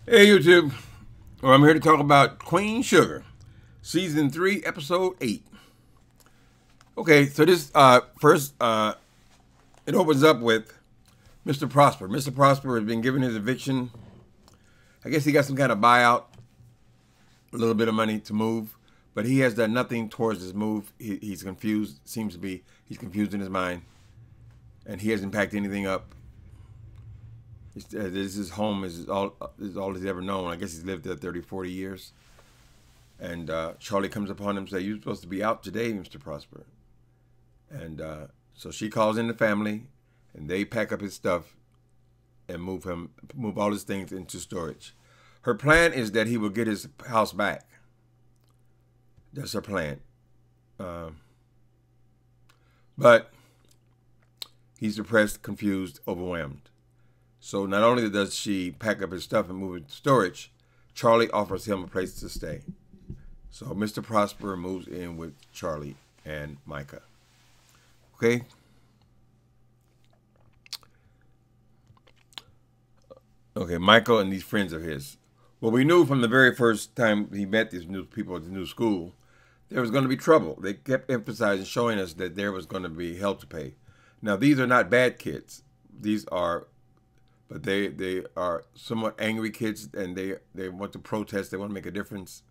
Hey YouTube, well, I'm here to talk about Queen Sugar, Season 3, Episode 8. Okay, so this first, it opens up with Mr. Prosper. Mr. Prosper has been given his eviction. I guess he got some kind of buyout, a little bit of money to move, but he has done nothing towards his move. He's confused, seems to be, he's confused in his mind, and he hasn't packed anything up. This is home, this is all he's ever known. I guess he's lived there 30, 40 years. And Charlie comes upon him and says, "You're supposed to be out today, Mr. Prosper." And so she calls in the family, and they pack up his stuff and move all his things into storage. Her plan is that he will get his house back. That's her plan. But he's depressed, confused, overwhelmed. So not only does she pack up his stuff and move it to storage, Charlie offers him a place to stay. So Mr. Prosper moves in with Charlie and Micah. Okay? Okay, Michael and these friends of his. Well, we knew from the very first time he met these new people at the new school, there was going to be trouble. They kept emphasizing, showing us that there was going to be hell to pay. Now, these are not bad kids. These are... but they are somewhat angry kids, and they want to protest. They want to make a difference.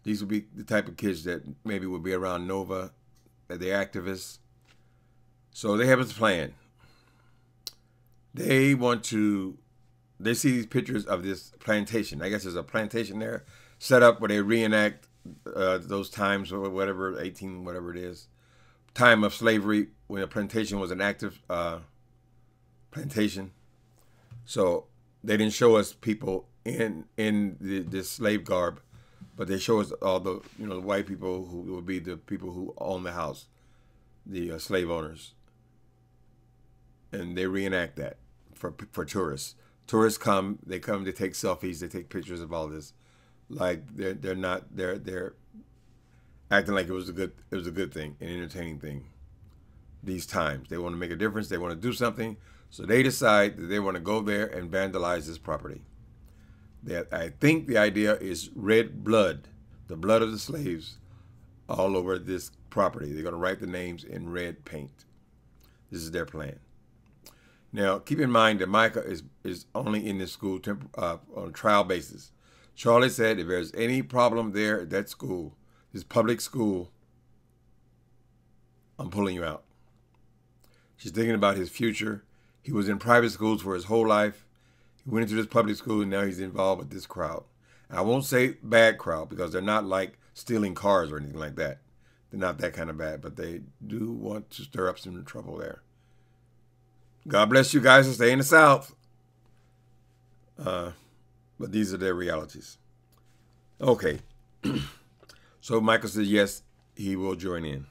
These would be the type of kids that maybe would be around Nova, that they're activists. So they have this plan. They see these pictures of this plantation. I guess there's a plantation there set up where they reenact those times, or whatever, 18, whatever it is, time of slavery, when a plantation was an active plantation. So they didn't show us people in this slave garb, but they show us all the the white people who would be the people who own the house, the slave owners, and they reenact that for tourists. Tourists come, they take selfies, they take pictures of all this, like they're acting like it was a good thing, an entertaining thing. These times they want to make a difference, they want to do something. So they decide that they want to go there and vandalize this property. I think the idea is red blood, the blood of the slaves, all over this property. They're going to write the names in red paint. This is their plan. Now, keep in mind that Micah is only in this school on a trial basis. Charlie said if there's any problem there at that school, this public school, I'm pulling you out. She's thinking about his future. He was in private schools for his whole life. He went into this public school, and now he's involved with this crowd. And I won't say bad crowd, because they're not like stealing cars or anything like that. They're not that kind of bad, but they do want to stir up some trouble there. God bless you guys and stay in the South. But these are their realities. Okay. So Michael says yes, he will join in.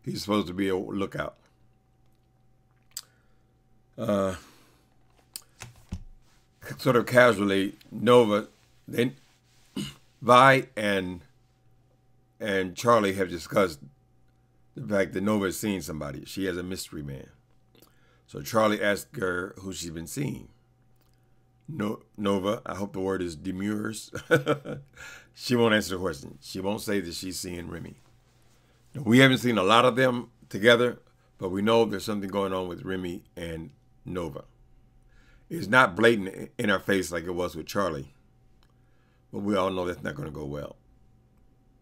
He's supposed to be a lookout. Sort of casually, Nova, then Vi and Charlie have discussed the fact that Nova has seen somebody. She has a mystery man. So Charlie asked her who she's been seeing. Nova, I hope the word is demurs. She won't answer the question. She won't say that she's seeing Remy. Now, we haven't seen a lot of them together, but we know there's something going on with Remy and Nova. It's not blatant in our face like it was with Charlie, but we all know that's not going to go well.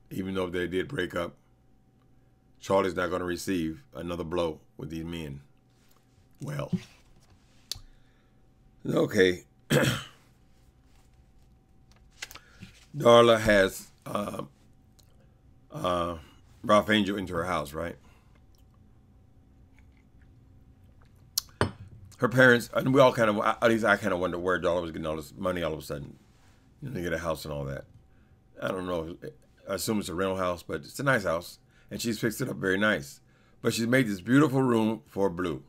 Even though they did break up, Charlie's not going to receive another blow with these men. Well, okay. Darla has Ralph Angel into her house, right? Her parents, and we all kind of, at least I kind of wonder where Darla was getting all this money all of a sudden, to get a house and all that. I don't know. I assume it's a rental house, but it's a nice house, and she's fixed it up very nice. But she's made this beautiful room for Blue.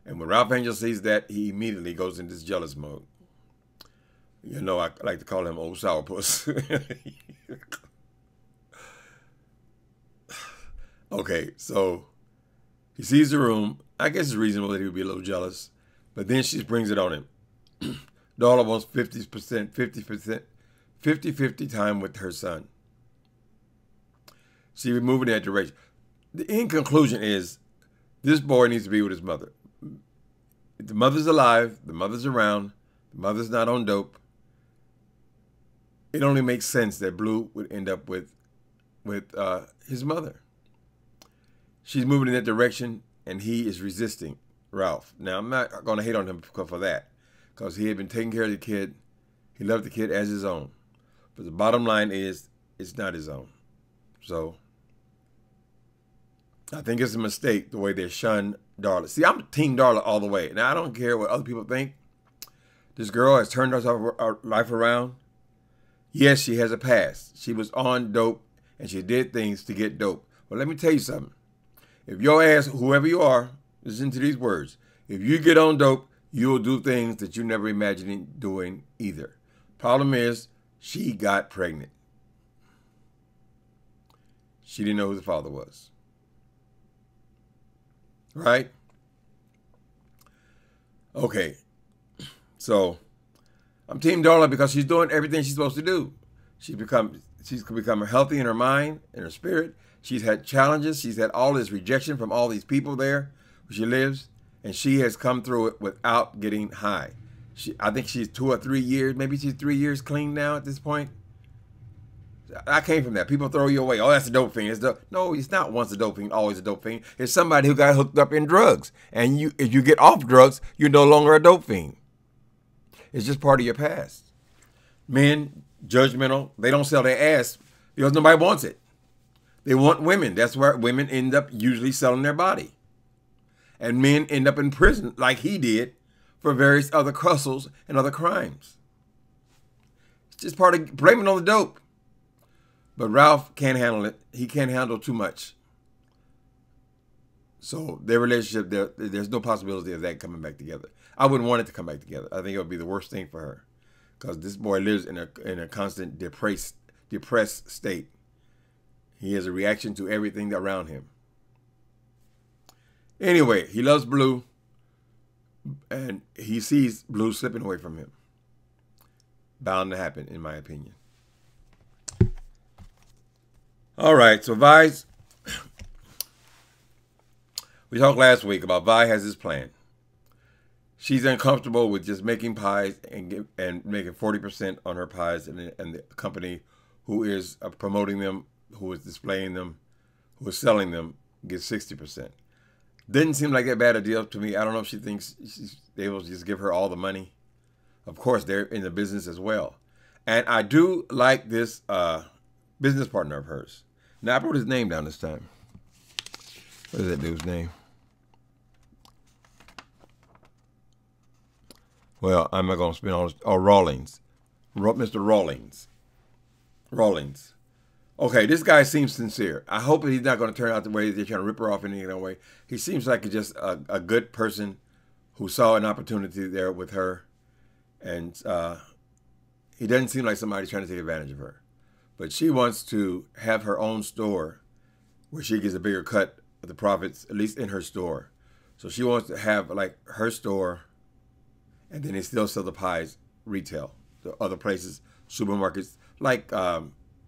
And when Ralph Angel sees that, he immediately goes into this jealous mode. I like to call him old sourpuss. Okay, so he sees the room. I guess it's reasonable that he would be a little jealous. But then she brings it on him. Darla wants 50%, 50%, 50-50 time with her son. See, we're moving in that direction. The end conclusion is this boy needs to be with his mother. If the mother's alive, the mother's around, the mother's not on dope, it only makes sense that Blue would end up with his mother. She's moving in that direction, and he is resisting Ralph. Now, I'm not going to hate on him for that, because he had been taking care of the kid. He loved the kid as his own. But the bottom line is, it's not his own. So, I think it's a mistake the way they shun Darla. See, I'm Team Darla all the way. Now, I don't care what other people think. This girl has turned her life around. Yes, she has a past. She was on dope, and she did things to get dope. But let me tell you something. If your ass, whoever you are, listen to these words. If you get on dope, you'll do things that you never imagined doing either. Problem is, she got pregnant. She didn't know who the father was. Right? Okay. So, I'm Team Darla because she's doing everything she's supposed to do. She's become healthy in her mind, in her spirit. She's had challenges. She's had all this rejection from all these people there where she lives, and she has come through it without getting high. I think she's 2 or 3 years, maybe she's 3 years clean now at this point. I came from that. People throw you away. Oh, that's a dope fiend. No, it's not once a dope fiend, always a dope fiend. It's somebody who got hooked up in drugs. And if you get off drugs, you're no longer a dope fiend. It's just part of your past. Men, judgmental, they don't sell their ass because nobody wants it. They want women. That's where women end up usually selling their body. And men end up in prison like he did for various other hustles and other crimes. It's just part of blaming on the dope. But Ralph can't handle it. He can't handle too much. So their relationship, there's no possibility of that coming back together. I wouldn't want it to come back together. I think it would be the worst thing for her, because this boy lives in a constant depressed state. He has a reaction to everything around him. Anyway, he loves Blue, and he sees Blue slipping away from him. Bound to happen, in my opinion. All right, so Vi's. We talked last week about Vi has this plan. She's uncomfortable with just making pies and making 40% on her pies, and the company who is promoting them, who is displaying them, who is selling them, gets 60%. Didn't seem like that bad a deal to me. I don't know if she thinks they will just give her all the money. Of course, they're in the business as well. And I do like this business partner of hers. Now, I wrote his name down this time. What is that dude's name? Well, I'm not going to spend all this. Oh, Rawlings. Mr. Rawlings. Rawlings. Okay, this guy seems sincere. I hope he's not going to turn out the way they're trying to rip her off in any other way. He seems like just a good person who saw an opportunity there with her. And he doesn't seem like somebody trying to take advantage of her. But she wants to have her own store where she gets a bigger cut of the profits, at least in her store. So she wants to have like her store, and then they still sell the pies retail. The other places, supermarkets, like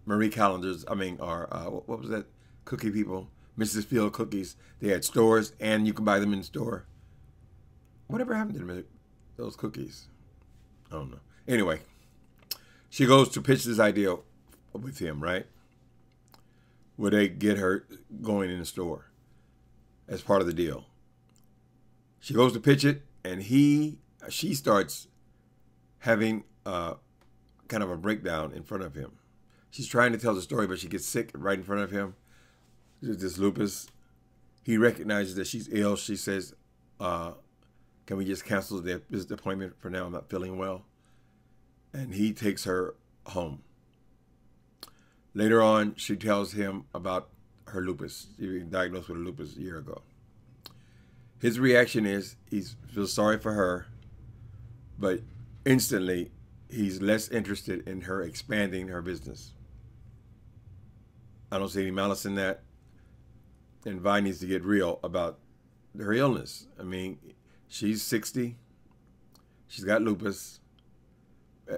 Marie Callender's, what was that? Cookie people, Mrs. Field Cookies. They had stores, and you can buy them in the store. Whatever happened to them, those cookies? I don't know. Anyway, she goes to pitch this idea with him, right? Where they get her going in the store as part of the deal. She goes to pitch it, and she starts having kind of a breakdown in front of him. She's trying to tell the story, but she gets sick right in front of him. This lupus. He recognizes that she's ill. She says, can we just cancel this appointment for now? I'm not feeling well. And he takes her home. Later on, she tells him about her lupus. She was diagnosed with lupus a year ago. His reaction is he feels sorry for her, but instantly he's less interested in her expanding her business. I don't see any malice in that. And Vi needs to get real about her illness. I mean, she's 60. She's got lupus.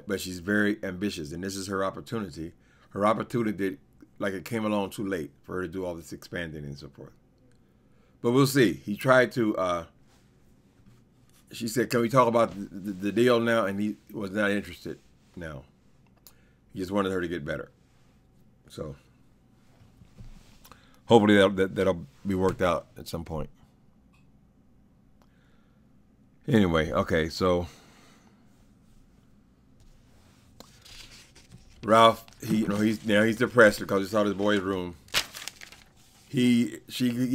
but she's very ambitious, and this is her opportunity. Her opportunity, like it came along too late for her to do all this expanding and so forth. But we'll see. He tried to. She said, "Can we talk about the deal now?" And he was not interested. Now, he just wanted her to get better. So, hopefully that'll be worked out at some point. Anyway, okay, so Ralph, he's depressed because he saw his boy's room. He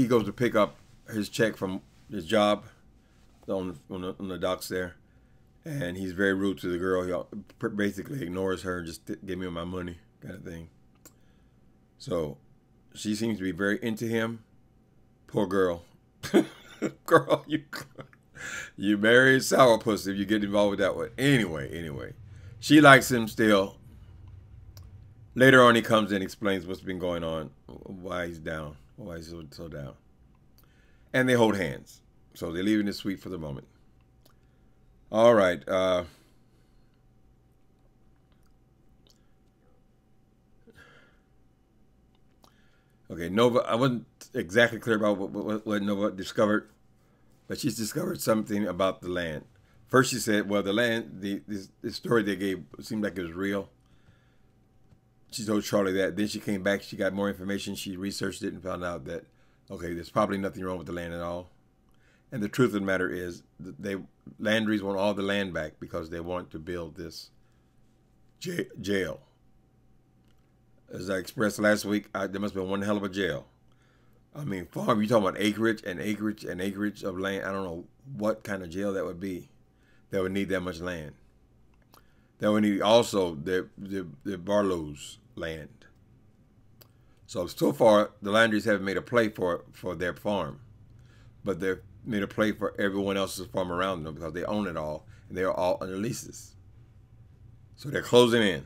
goes to pick up his check from his job on the docks there, and he's very rude to the girl. He basically ignores her and just give me my money kind of thing. So she seems to be very into him. Poor girl. Girl, you marry sourpuss if you get involved with that one. Anyway, she likes him still. Later on, he comes in and explains what's been going on, why he's down, why he's so down. And they hold hands. So they're leaving the suite for the moment. All right. Okay, Nova, I wasn't exactly clear about what Nova discovered, but she's discovered something about the land. First she said, well, the land, the story they gave seemed like it was real. She told Charlie that. Then she came back, she got more information, she researched it and found out that, okay, there's probably nothing wrong with the land at all. And the truth of the matter is, Landry's want all the land back because they want to build this jail. As I expressed last week, there must have been one hell of a jail. I mean, farm, you're talking about acreage and acreage and acreage of land. I don't know what kind of jail that would be that would need that much land. That would need also the Barlow's land. So far, the Landrys haven't made a play for their farm, but they've made a play for everyone else's farm around them because they own it all, and they're all under leases. So they're closing in.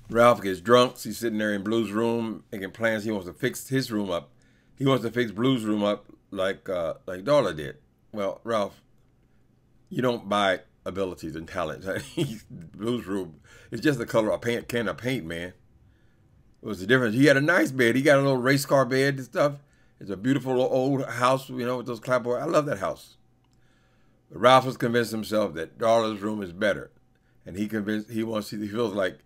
Ralph gets drunk. He's sitting there in Blue's room making plans. He wants to fix his room up. He wants to fix Blue's room up like Darla did. Well, Ralph, you don't buy abilities and talents. Blue's room is just the color of a can of paint, man. It was the difference. He had a nice bed. He got a little race car bed and stuff. It's a beautiful old house, with those clapboards. I love that house. But Ralph has convinced himself that Darla's room is better, and he feels like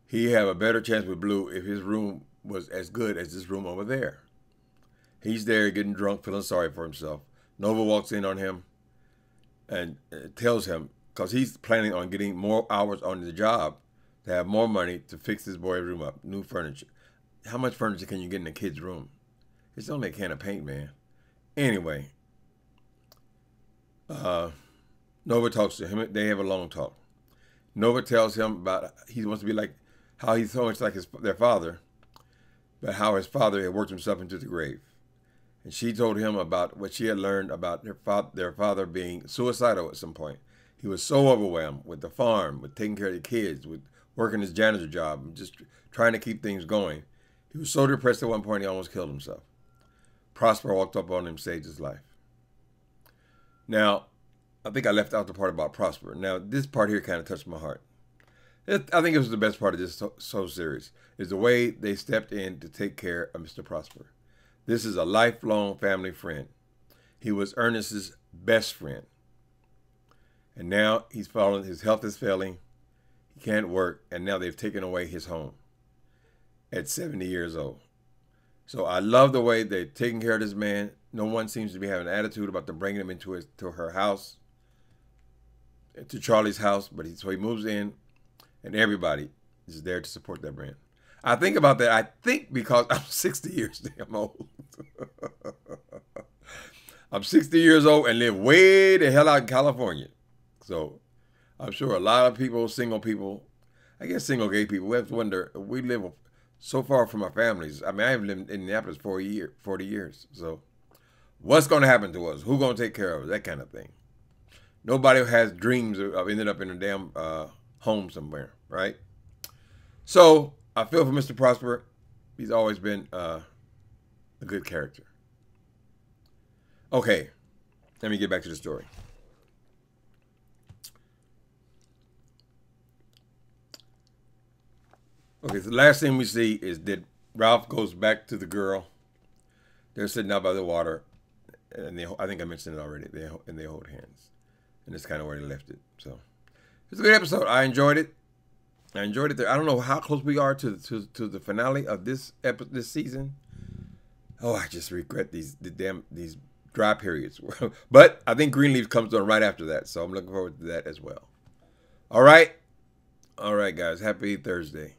he have a better chance with Blue if his room was as good as this room over there. He's there getting drunk, feeling sorry for himself. Nova walks in on him and tells him, because he's planning on getting more hours on the job to have more money to fix this boy's room up, new furniture. How much furniture can you get in a kid's room? It's only a can of paint, man. Anyway, Nova talks to him. They have a long talk. Nova tells him about he wants to be like, how he's so much like their father, but how his father had worked himself into the grave. And she told him about what she had learned about their father being suicidal at some point. He was so overwhelmed with the farm, with taking care of the kids, with working his janitor job, and just trying to keep things going. He was so depressed at one point he almost killed himself. Prosper walked up on him and saved his life. Now, I think I left out the part about Prosper. Now, this part here kind of touched my heart. I think it was the best part of this whole series, is the way they stepped in to take care of Mr. Prosper. This is a lifelong family friend. He was Ernest's best friend. And now his health is failing. He can't work, and now they've taken away his home at 70 years old. So I love the way they're taking care of this man. No one seems to be having an attitude about them bringing him into her house, to Charlie's house. So he moves in, and everybody is there to support that brand. I think about that. I think because I'm 60 years damn old. I'm 60 years old and live way the hell out in California. So I'm sure a lot of people, single people, I guess single gay people, we have to wonder, we live so far from our families. I mean, I have lived in Indianapolis for 40 years. So what's going to happen to us? Who's going to take care of us? That kind of thing. Nobody has dreams of ending up in a damn home somewhere, right? So I feel for Mr. Prosper. He's always been a good character. Okay, let me get back to the story. Okay, so the last thing we see is that Ralph goes back to the girl. They're sitting out by the water, and I think I mentioned it already. They hold hands, and that's kind of where they left it. So it's a good episode. I enjoyed it. I enjoyed it. I don't know how close we are to the finale of this season. Oh, I just regret these dry periods. But I think Greenleaf comes on right after that, so I'm looking forward to that as well. All right, guys. Happy Thursday.